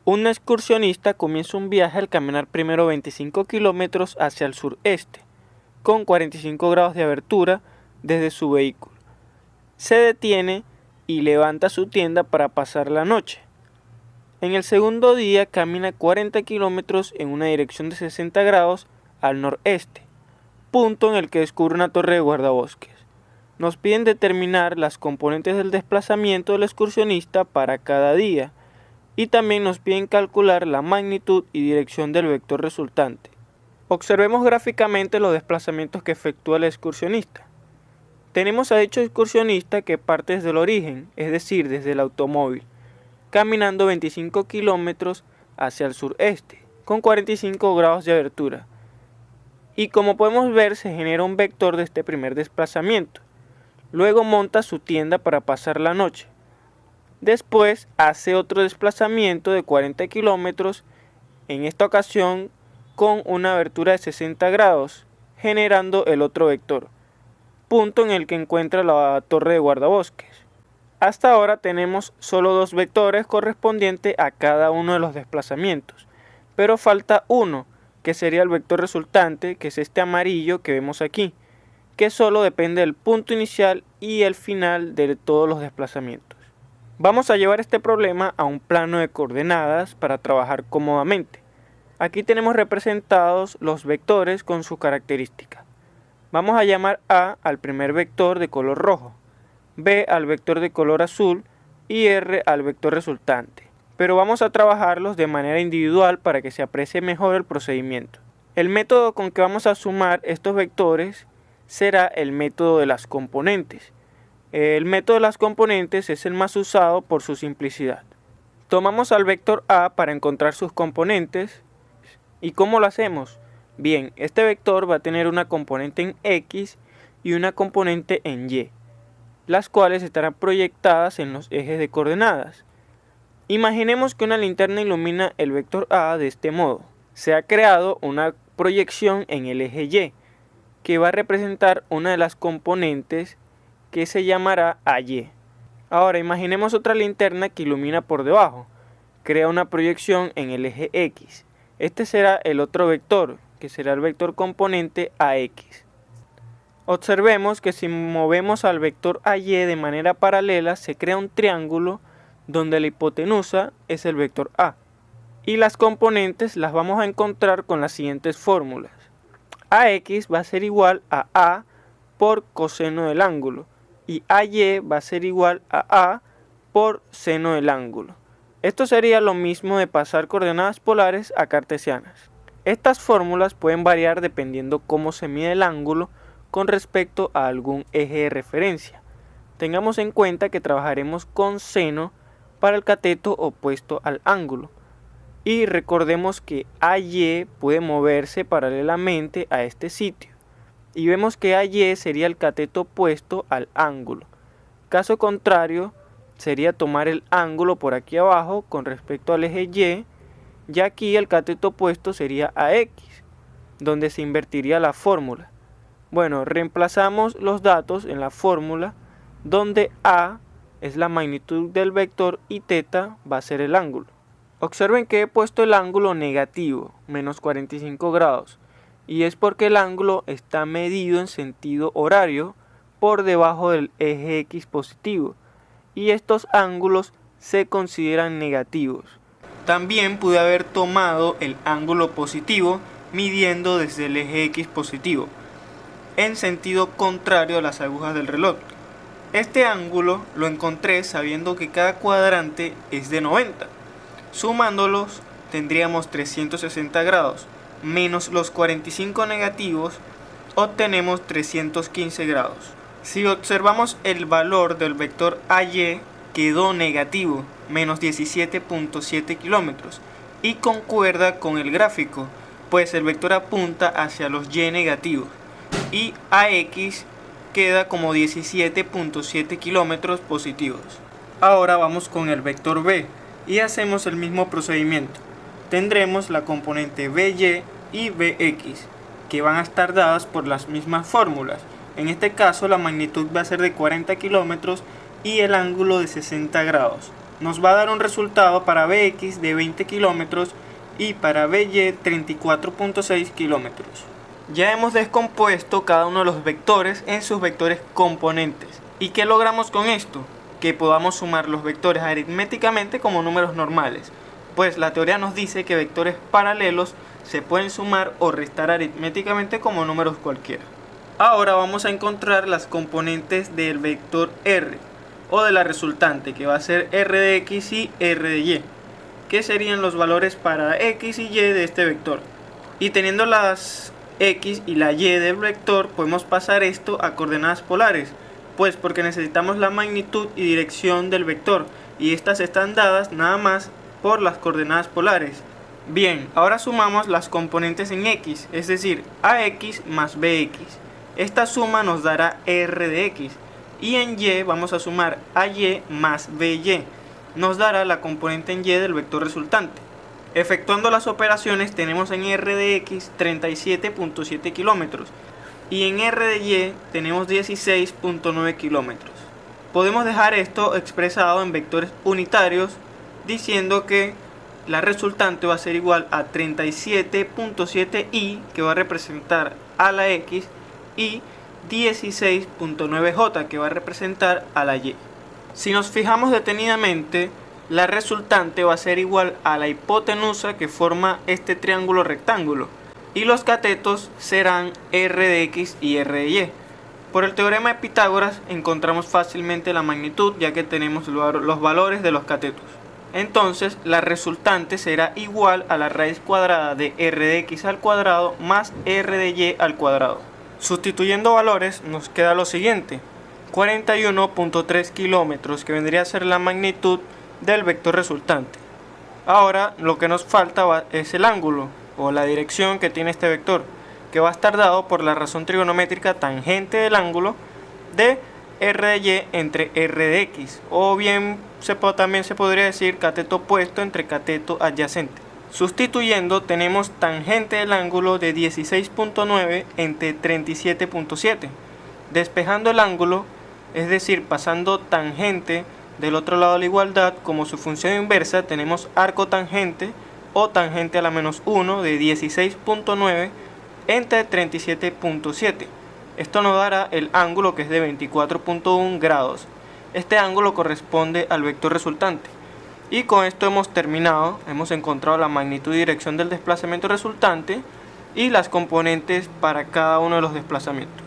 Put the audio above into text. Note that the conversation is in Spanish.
Un excursionista comienza un viaje al caminar primero 25 kilómetros hacia el sureste, con 45 grados de abertura desde su vehículo. Se detiene y levanta su tienda para pasar la noche. En el segundo día camina 40 kilómetros en una dirección de 60 grados al noreste, punto en el que descubre una torre de guardabosques. Nos piden determinar las componentes del desplazamiento del excursionista para cada día y también nos piden calcular la magnitud y dirección del vector resultante. Observemos gráficamente los desplazamientos que efectúa el excursionista. Tenemos a dicho excursionista que parte desde el origen, es decir, desde el automóvil, caminando 25 kilómetros hacia el sureste, con 45 grados de abertura. Y como podemos ver, se genera un vector de este primer desplazamiento. Luego monta su tienda para pasar la noche. Después hace otro desplazamiento de 40 kilómetros, en esta ocasión con una abertura de 60 grados, generando el otro vector, punto en el que encuentra la torre de guardabosques. Hasta ahora tenemos solo dos vectores correspondientes a cada uno de los desplazamientos, pero falta uno, que sería el vector resultante, que es este amarillo que vemos aquí, que solo depende del punto inicial y el final de todos los desplazamientos. Vamos a llevar este problema a un plano de coordenadas para trabajar cómodamente. Aquí tenemos representados los vectores con sus características. Vamos a llamar A al primer vector de color rojo, B al vector de color azul y R al vector resultante. Pero vamos a trabajarlos de manera individual para que se aprecie mejor el procedimiento. El método con que vamos a sumar estos vectores será el método de las componentes. El método de las componentes es el más usado por su simplicidad. Tomamos al vector A para encontrar sus componentes. ¿Y cómo lo hacemos? Bien, este vector va a tener una componente en X y una componente en Y, las cuales estarán proyectadas en los ejes de coordenadas. Imaginemos que una linterna ilumina el vector A de este modo. Se ha creado una proyección en el eje Y, que va a representar una de las componentes que se llamará AY. Ahora imaginemos otra linterna que ilumina por debajo. Crea una proyección en el eje X. Este será el otro vector, que será el vector componente AX. Observemos que si movemos al vector AY de manera paralela, se crea un triángulo donde la hipotenusa es el vector A. Y las componentes las vamos a encontrar con las siguientes fórmulas. AX va a ser igual a A por coseno del ángulo y AY va a ser igual a A por seno del ángulo. Esto sería lo mismo de pasar coordenadas polares a cartesianas. Estas fórmulas pueden variar dependiendo cómo se mide el ángulo con respecto a algún eje de referencia. Tengamos en cuenta que trabajaremos con seno para el cateto opuesto al ángulo. Y recordemos que AY puede moverse paralelamente a este sitio. Y vemos que AY sería el cateto opuesto al ángulo. Caso contrario, sería tomar el ángulo por aquí abajo con respecto al eje Y, y aquí el cateto opuesto sería AX, donde se invertiría la fórmula. Bueno, reemplazamos los datos en la fórmula, donde A es la magnitud del vector y θ va a ser el ángulo. Observen que he puesto el ángulo negativo, menos 45 grados, y es porque el ángulo está medido en sentido horario por debajo del eje X positivo, y estos ángulos se consideran negativos. También pude haber tomado el ángulo positivo midiendo desde el eje X positivo, en sentido contrario a las agujas del reloj. Este ángulo lo encontré sabiendo que cada cuadrante es de 90. Sumándolos tendríamos 360 grados, menos los 45 negativos, obtenemos 315 grados. Si observamos el valor del vector AY, quedó negativo, menos 17.7 kilómetros, y concuerda con el gráfico, pues el vector apunta hacia los Y negativos, y AX queda como 17.7 kilómetros positivos. Ahora vamos con el vector B, y hacemos el mismo procedimiento. Tendremos la componente BY y BX, que van a estar dadas por las mismas fórmulas. En este caso la magnitud va a ser de 40 kilómetros y el ángulo de 60 grados, nos va a dar un resultado para Bx de 20 kilómetros y para By 34.6 kilómetros. Ya hemos descompuesto cada uno de los vectores en sus vectores componentes. ¿Y qué logramos con esto? Que podamos sumar los vectores aritméticamente como números normales, pues la teoría nos dice que vectores paralelos se pueden sumar o restar aritméticamente como números cualquiera. Ahora vamos a encontrar las componentes del vector R o de la resultante, que va a ser R de X y R de Y, que serían los valores para X y Y de este vector. Y teniendo las X y la Y del vector, podemos pasar esto a coordenadas polares, pues porque necesitamos la magnitud y dirección del vector, y estas están dadas nada más por las coordenadas polares. Bien, ahora sumamos las componentes en X, es decir, AX más BX. Esta suma nos dará R de X, y en Y vamos a sumar AY más BY, nos dará la componente en Y del vector resultante. Efectuando las operaciones tenemos en R de X 37.7 kilómetros y en R de Y tenemos 16.9 kilómetros. Podemos dejar esto expresado en vectores unitarios diciendo que la resultante va a ser igual a 37.7i, que va a representar a la X, y 16.9j, que va a representar a la Y. Si nos fijamos detenidamente, la resultante va a ser igual a la hipotenusa que forma este triángulo rectángulo, y los catetos serán R de X y R de Y. Por el teorema de Pitágoras encontramos fácilmente la magnitud, ya que tenemos los valores de los catetos. Entonces la resultante será igual a la raíz cuadrada de R de X al cuadrado más R de Y al cuadrado. Sustituyendo valores nos queda lo siguiente: 41.3 kilómetros, que vendría a ser la magnitud del vector resultante. Ahora lo que nos falta es el ángulo o la dirección que tiene este vector, que va a estar dado por la razón trigonométrica tangente del ángulo de R de Y entre R de X, o bien también se podría decir cateto opuesto entre cateto adyacente. Sustituyendo tenemos tangente del ángulo de 16.9 entre 37.7. Despejando el ángulo, es decir, pasando tangente del otro lado de la igualdad, como su función inversa tenemos arco tangente o tangente a la menos 1 de 16.9 entre 37.7. Esto nos dará el ángulo, que es de 24.1 grados. Este ángulo corresponde al vector resultante. Y con esto hemos terminado. Hemos encontrado la magnitud y dirección del desplazamiento resultante y las componentes para cada uno de los desplazamientos.